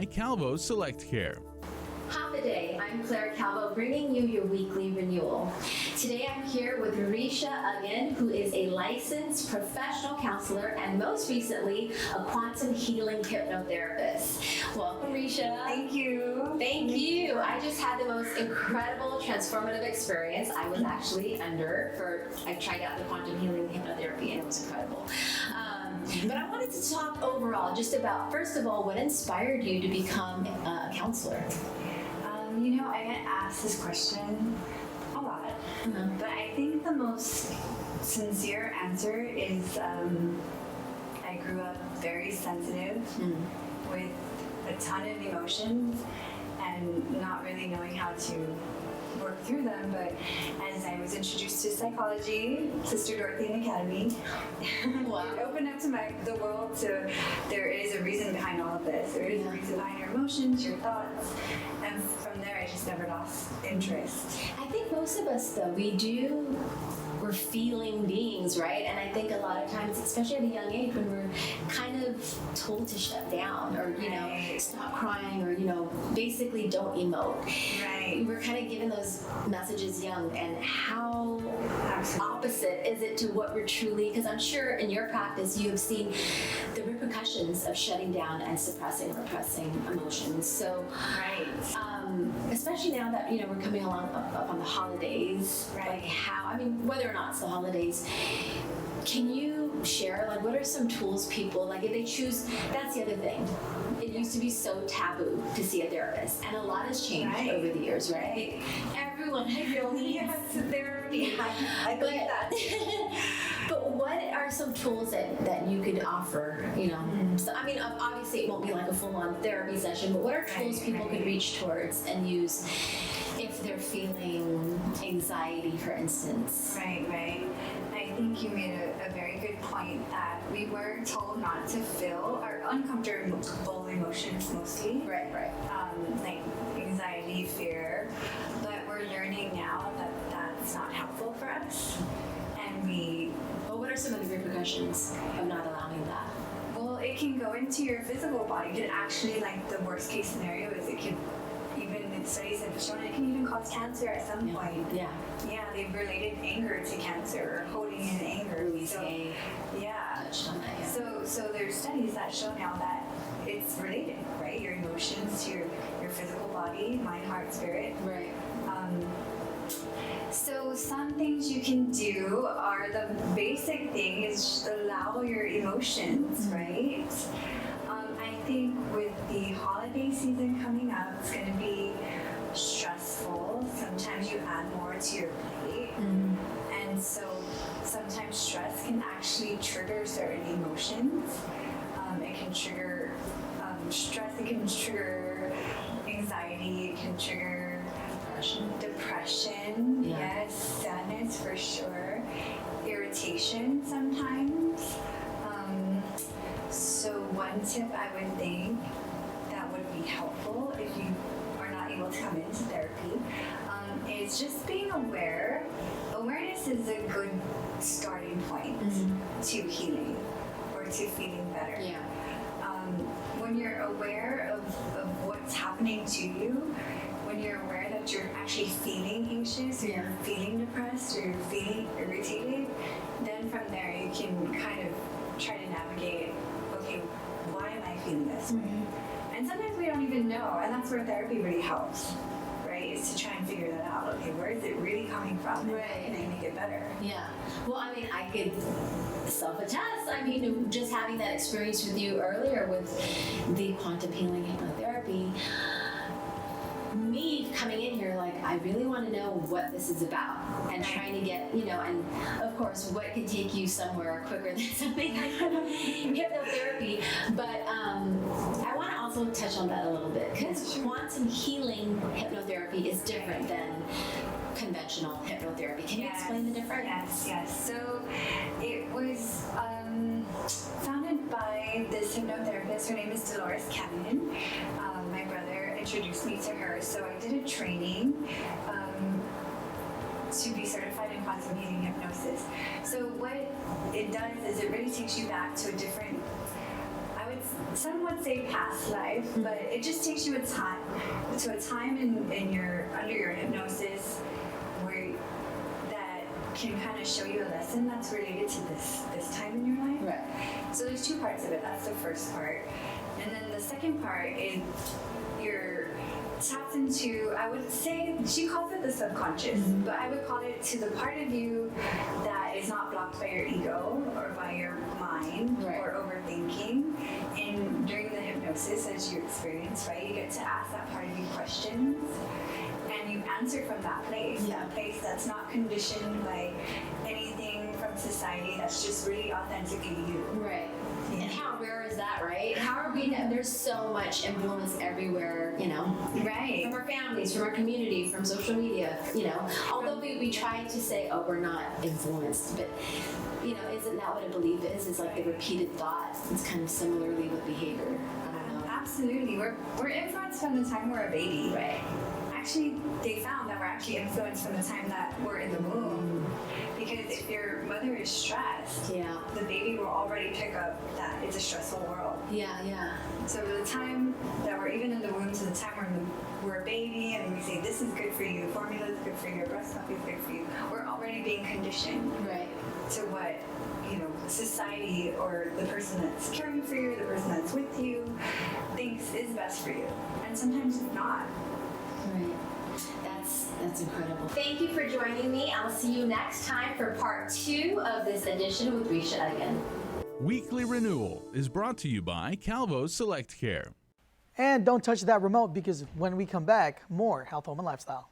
Calvo Select Care. Half a day, I'm Clare Calvo, bringing you your weekly renewal. Today I'm here with Risha Aguon, who is a licensed professional counselor and most recently a quantum healing hypnotherapist. Welcome, Risha. Thank you. Thank you. I just had the most incredible transformative experience. I was actually I tried out the quantum healing hypnotherapy and it was incredible. But I wanted to talk overall just about, first of all, what inspired you to become a counselor? I get asked this question a lot, but I think the most sincere answer is I grew up very sensitive with a ton of emotions and not really knowing how to work through them. But as I was introduced to psychology, Sister Dorothy and Academy, it opened up to the world to there is a reason behind all of this. There is a reason behind your emotions, your thoughts, and from there I just never lost interest. I think most of us, though, we're feeling beings, right? And I think a lot of times, especially at a young age, when we're kind of told to shut down or, stop crying or, basically don't emote. Right. We're kind of given those messages young, and how opposite is it to what we're truly, because I'm sure in your practice you have seen the repercussions of shutting down and suppressing or repressing emotions. So, especially now that, we're coming along up on the holidays, whether or not it's the holidays, can you share, what are some tools people, if they choose, that's the other thing. It used to be so taboo to see a therapist, and a lot has changed over the years, right? Everyone really has therapy. I believe that. But what are some tools that you could offer, So, obviously it won't be like a full-on therapy session, but what are tools people could reach towards and use if they're feeling anxiety, for instance? Right. I think you made a very good point that we were told not to feel our uncomfortable emotions mostly. Right. Like anxiety, fear. But we're learning now that that's not helpful for us. But what are some of the repercussions of not allowing that? Well, it can go into your physical body. It can actually, the worst case scenario is it could, even studies have shown it can even cause cancer at some point. Yeah, they've related anger to cancer or holding in anger. Touched on that, So there's studies that show now that it's related, right? Your emotions to your physical body, mind, heart, spirit. Right. So some things you can do are, the basic thing is just allow your emotions, right? I think with the holiday season coming up, it's going to be stressful. Sometimes you add more to your plate. And so sometimes stress can actually trigger certain emotions. It can trigger stress, it can trigger anxiety, it can trigger depression, yes, sadness for sure, irritation sometimes. So one tip I would think that would be helpful if you are not able to come into therapy is just being aware. Awareness is a good starting point to healing or to feeling better. When you're aware of what's happening to you, when you're aware that you're actually feeling anxious or you're feeling depressed or you're feeling irritated, then from there you can kind of try to navigate, okay, why am I feeling this way? And sometimes we don't even know, and that's where therapy really helps, right? Is to try and figure that out. Okay, where is it really coming from? And how can I make it better? Yeah. Well, I could self-attest. Just having that experience with you earlier with the quantum healing hypnotherapy, me coming in here, I really want to know what this is about, and trying to get, and of course, what can take you somewhere quicker than something like hypnotherapy. But I want to also touch on that a little bit, because quantum healing hypnotherapy is different than conventional hypnotherapy. Can you explain the difference? Yes. So it was founded by this hypnotherapist. Her name is Dolores Cannon. My brother introduced me to her, so I did a training to be certified in quantum healing hypnosis. So what it does is it really takes you back to a different, I would some would say past life, but it just takes you to a time in your under your hypnosis where that can kind of show you a lesson that's related to this time in your life. Right. So there's two parts of it. That's the first part, and then the second part is your taps into, I would say, she calls it the subconscious, but I would call it to the part of you that is not blocked by your ego or by your mind or overthinking. And during the hypnosis, as you experience, right, you get to ask that part of you questions, and you answer from that place, that place that's not conditioned by anything from society, that's just really authentically you. Right. And how rare is that, right? How are we? There's so much influence everywhere, you know. Right. From our families, from our community, from social media, you know. Although we try to say, oh, we're not influenced, but you know, isn't that what a belief is? It's like the repeated thought. It's kind of similarly with behavior. I don't know. Absolutely. We're influenced from the time we're a baby. Right. Actually, they found that we're actually influenced from the time that we're in the womb. Because if your mother is stressed, the baby will already pick up that it's a stressful world. Yeah. So the time that we're even in the womb to the time we're a baby and we say this is good for you, formula is good for you, breast milk is good for you, we're already being conditioned to what, you know, society or the person that's caring for you, the person that's with you, thinks is best for you. And sometimes it's not. Right. That's incredible. Thank you for joining me. I'll see you next time for part 2 of this edition with Risha Aguon. Weekly Renewal is brought to you by Calvo Select Care. And don't touch that remote, because when we come back, more Health, Home, and Lifestyle.